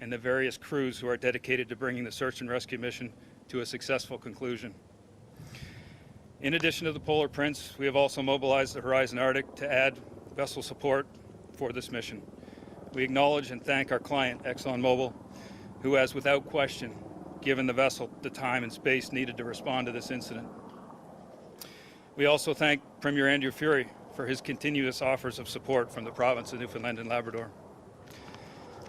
and the various crews who are dedicated to bringing the search and rescue mission to a successful conclusion. In addition to the Polar Prince, we have also mobilized the Horizon Arctic to add vessel support for this mission. We acknowledge and thank our client, ExxonMobil, who has without question given the vessel the time and space needed to respond to this incident. We also thank Premier Andrew Furey for his continuous offers of support from the province of Newfoundland and Labrador.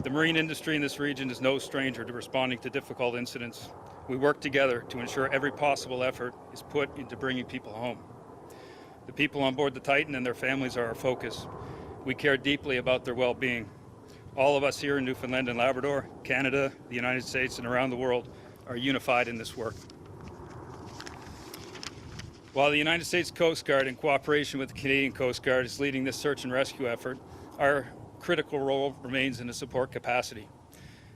The marine industry in this region is no stranger to responding to difficult incidents. We work together to ensure every possible effort is put into bringing people home. The people on board the Titan and their families are our focus. We care deeply about their well-being. All of us here in Newfoundland and Labrador, Canada, the United States, and around the world are unified in this work. While the United States Coast Guard, in cooperation with the Canadian Coast Guard, is leading this search and rescue effort, our critical role remains in a support capacity.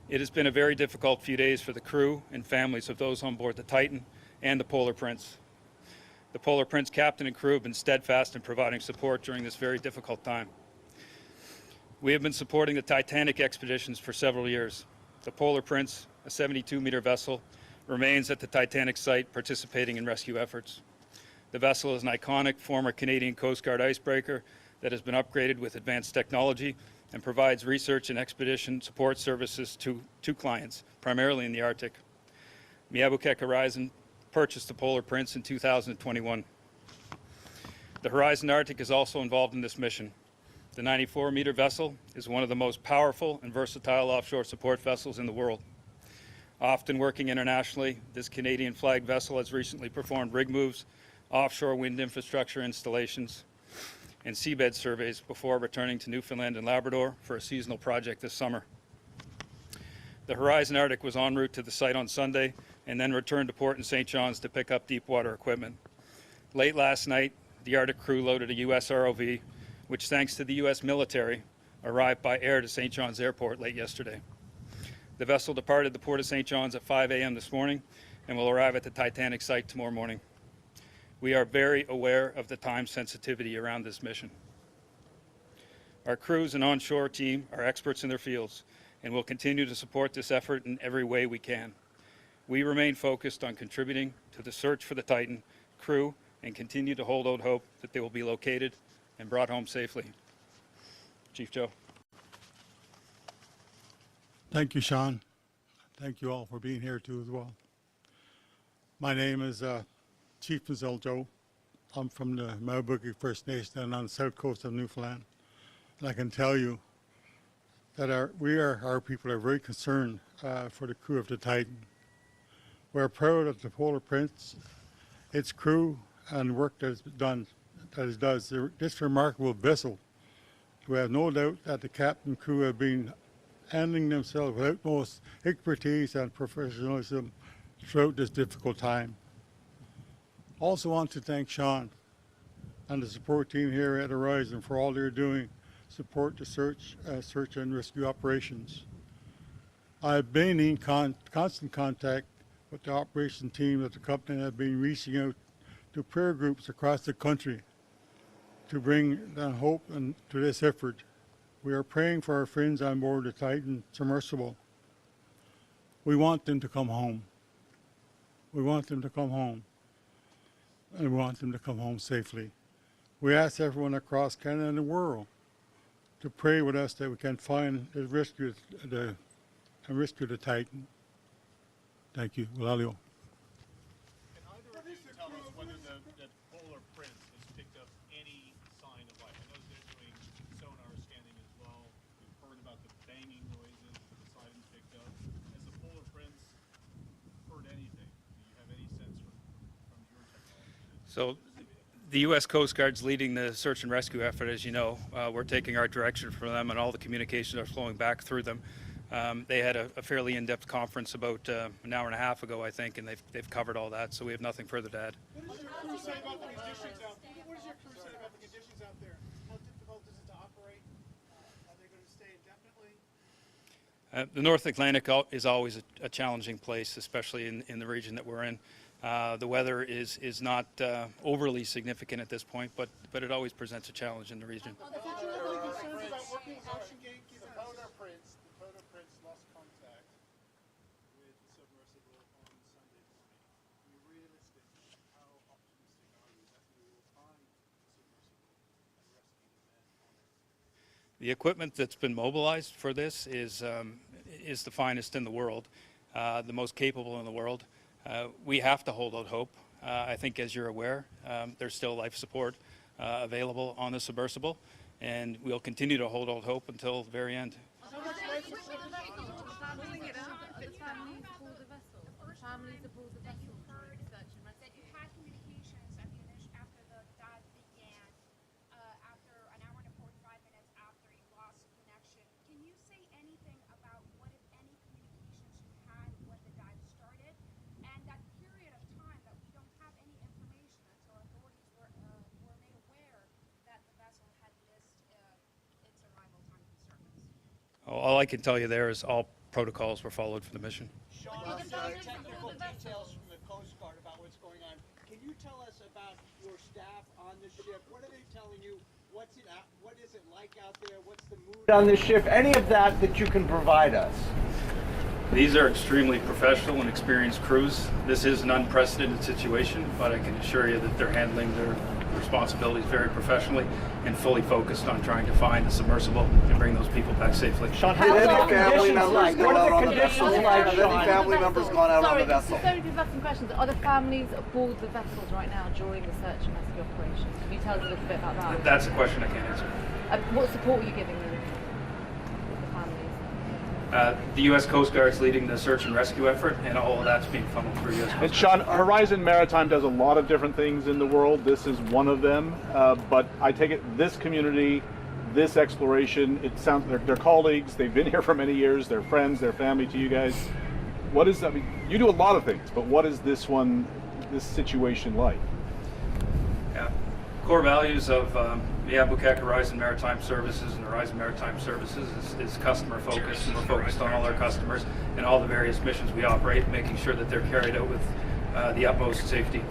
It has been a very difficult few days for the crew and families of those on board the Titan and the Polar Prince. The Polar Prince captain and crew have been steadfast in providing support during this very difficult time. We have been supporting the Titanic expeditions for several years. The Polar Prince, a 72-meter vessel, remains at the Titanic site participating in rescue efforts. The vessel is an iconic former Canadian Coast Guard icebreaker that has been upgraded with advanced technology and provides research and expedition support services to clients, primarily in the Arctic. Mobilizing Horizon purchased the Polar Prince in 2021. The Horizon Arctic is also involved in this mission. The 94-meter vessel is one of the most powerful and versatile offshore support vessels in the world. Often working internationally, this Canadian-flagged vessel has recently performed rig moves, offshore wind infrastructure installations, and seabed surveys before returning to Newfoundland and Labrador for a seasonal project this summer. The Horizon Arctic was en route to the site on Sunday and then returned to port in St. John's to pick up deep water equipment. Late last night, the Arctic crew loaded a U.S. ROV, which, thanks to the U.S. military, arrived by air to St. John's Airport late yesterday. The vessel departed the port of St. John's at 5 a.m. this morning and will arrive at the Titanic site tomorrow morning. We are very aware of the time sensitivity around this mission. Our crews and onshore team are experts in their fields and will continue to support this effort in every way we can. We remain focused on contributing to the search for the Titan crew and continue to hold out hope that they will be located and brought home safely. Chief Joe. Thank you, Sean. Thank you all for being here too as well. My name is Chief Mizell Joe. I'm from the Mobilizing First Nation and on the south coast of Newfoundland. And I can tell you that our people are very concerned for the crew of the Titan. We're proud of the Polar Prince, its crew, and work that it does. This remarkable vessel. We have no doubt that the captain and crew have been handling themselves with utmost expertise and professionalism throughout this difficult time. Also want to thank Sean and the support team here at Horizon for all they're doing to support the search and rescue operations. I've been in constant contact with the operation team of the company and have been reaching out to prayer groups across the country to bring hope to this effort. We are praying for our friends on board the Titan submersible. We want them to come home. We want them to come home. And we want them to come home safely. We ask everyone across Canada and the world to pray with us that we can find and rescue the Titan. Thank you. Walalio. Can either of you tell us whether the Polar Prince has picked up any sign of life? I know they're doing sonar scanning as well. We've heard about the banging noises that the siren picked up. Has the Polar Prince heard anything? Do you have any sense from your technology? So the U.S. Coast Guard's leading the search and rescue effort, as you know. We're taking our direction from them, and all the communications are flowing back through them. They had a fairly in-depth conference about an hour and a half ago, I think, and they've covered all that, so we have nothing further to add. What does your crew say about the conditions out there? What does your crew say about the conditions out there? How difficult is it to operate? Are they going to stay indefinitely? The North Atlantic is always a challenging place, especially in the region that we're in. The weather is not overly significant at this point, but it always presents a challenge in the region. Have you had any concerns about working with OceanGate? The Polar Prince lost contact The equipment that's been mobilized for this is the finest in the world, the most capable in the world. We have to hold out hope. I think, as you're aware, there's still life support available on the submersible, and we'll continue to hold out hope until the very end. That you had communications after the dive began, after an hour and 45 minutes after you lost connection. Can you say anything about what, if any, communications you had when the dive started, and that period of time that we don't have any information until authorities were made aware that the vessel had missed its arrival time to surface? All I can tell you there is all protocols were followed for the mission. Sean, technical details from the Coast Guard about what's going on. Can you tell us about your staff on the ship? What are they telling you? What is it like out there? What's the mood on the ship? Any of that you can provide us? These are extremely professional and experienced crews. This is an unprecedented situation, but I can assure you that they're handling their responsibilities very professionally and fully focused on trying to find the submersible and bring those people back safely. Sean, Did any family members go out on the vessel? Have any Sean? family members gone out on the vessel? Sorry, just ask some questions. Are the families aboard the vessels right now during the search and rescue operation? Can you tell us a little bit about that? That's a question I can't answer. What support are you giving them with the families? The U.S. Coast Guard's leading the search and rescue effort, and all of that's being funneled through U.S. And Coast Sean, Horizon Maritime does a lot of different things in the world. This is one of them. But I take it this community, this exploration, it sounds they're colleagues. They've been here for many years. They're friends. They're family to you guys. What is? I mean, you do a lot of things, but what is this situation like? Yeah. Core values of the Albuquerque Horizon Maritime Services and Horizon Maritime Services is customer focused, and we're focused on all our customers and all the various missions we operate, making sure that they're carried out with the utmost safety.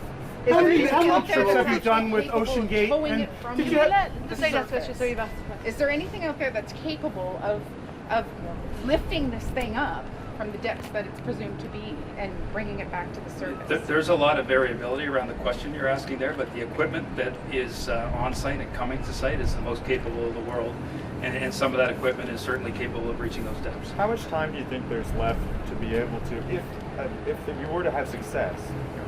How many trips have you done with OceanGate? Towing it from Did you. you Just say that first, just so you've asked the question. Is there anything out there that's capable of lifting this thing up from the depths that it's presumed to be and bringing it back to the surface? There's a lot of variability around the question you're asking there, but the equipment that is on site and coming to site is the most capable of the world, and some of that equipment is certainly capable of reaching those depths. How much time do you think there's left to be able to, if you were to have success,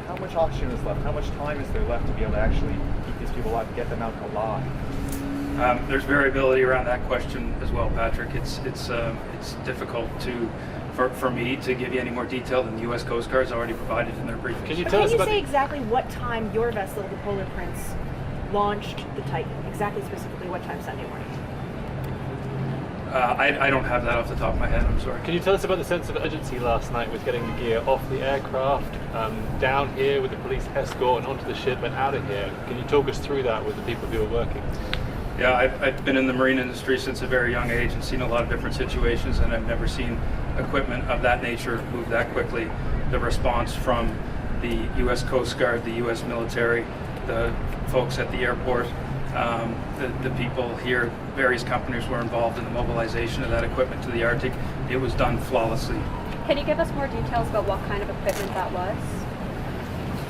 how much oxygen is left? How much time is there left to be able to actually keep these people alive, get them out alive? There's variability around that question as well, Patrick. It's difficult for me to give you any more detail than the U.S. Coast Guard's already provided in their briefing. Can you Can tell us you about say exactly what time your vessel, the Polar Prince, launched the Titan? Exactly, specifically what time Sunday morning? I don't have that off the top of my head, I'm sorry. Can you tell us about the sense of urgency last night with getting the gear off the aircraft, down here with the police escort and onto the ship and out of here? Can you talk us through that with the people who are working? Yeah, I've been in the marine industry since a very young age and seen a lot of different situations, and I've never seen equipment of that nature move that quickly. The response from the U.S. Coast Guard, the U.S. military, the folks at the airport, the people here, various companies were involved in the mobilization of that equipment to the Arctic. It was done flawlessly. Can you give us more details about what kind of equipment that was?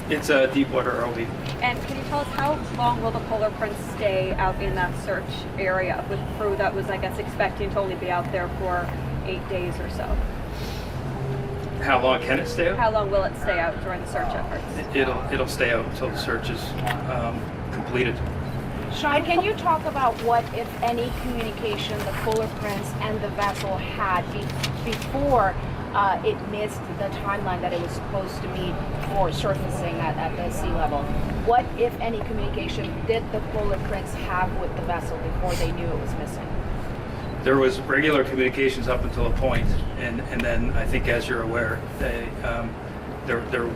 It's a deep water ROV. And can you tell us how long will the Polar Prince stay out in that search area with crew that was, I guess, expecting to only be out there for 8 days or so? How long can it stay out? How long will it stay out during the search efforts? It'll stay out until the search is completed. Sean, can you talk about what, if any, communication the Polar Prince and the vessel had before it missed the timeline that it was supposed to meet for surfacing at the sea level? What, if any, communication did the Polar Prince have with the vessel before they knew it was missing? There was regular communications up until a point, and then I think, as you're aware, their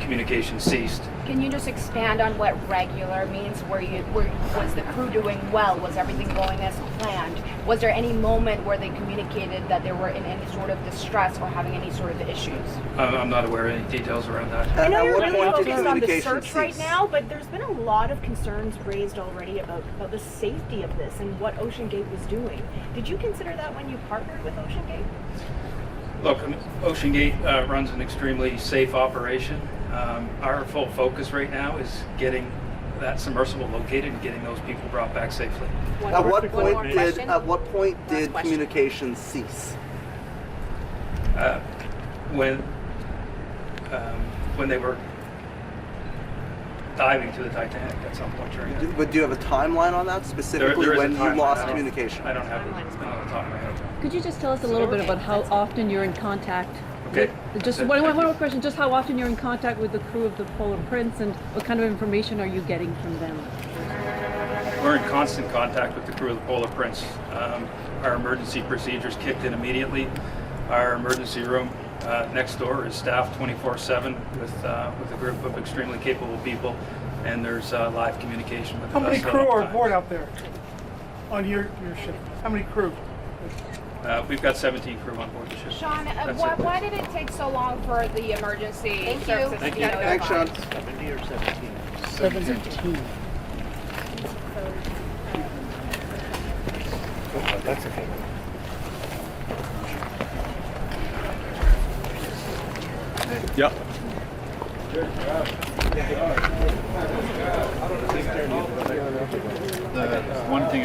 communication ceased. Can you just expand on what regular means? Was the crew doing well? Was everything going as planned? Was there any moment where they communicated that they were in any sort of distress or having any sort of issues? I'm not aware of any details around that. I know you're At what really point did focused on the communication search right cease? now, but there's been a lot of concerns raised already about the safety of this and what OceanGate was doing. Did you consider that when you partnered with OceanGate? Look, OceanGate runs an extremely safe operation. Our full focus right now is getting that submersible located and getting those people brought back safely. At what point question. did question. communications cease? When they were diving to the Titanic at some point during it. But do you have a timeline on that, specifically There is a when you timeline. lost I don't- communication? I don't have it on the top of my head. Could you just tell us a little bit about how often you're in contact? Okay. Just one more question. Just how often you're in contact with the crew of the Polar Prince, and what kind of information are you getting from them? We're in constant contact with the crew of the Polar Prince. Our emergency procedures kicked in immediately. Our emergency room next door is staffed 24/7 with a group of extremely capable people, and there's live communication with How the many vessel crew at all are times. aboard out there on your ship? How many crew? We've got 17 crew on board the ship. Sean, That's it. why did it take so long for the emergency services Thank to you. get Thanks, notified? Sean. 70 or 17? 17. That's okay. Yep. One thing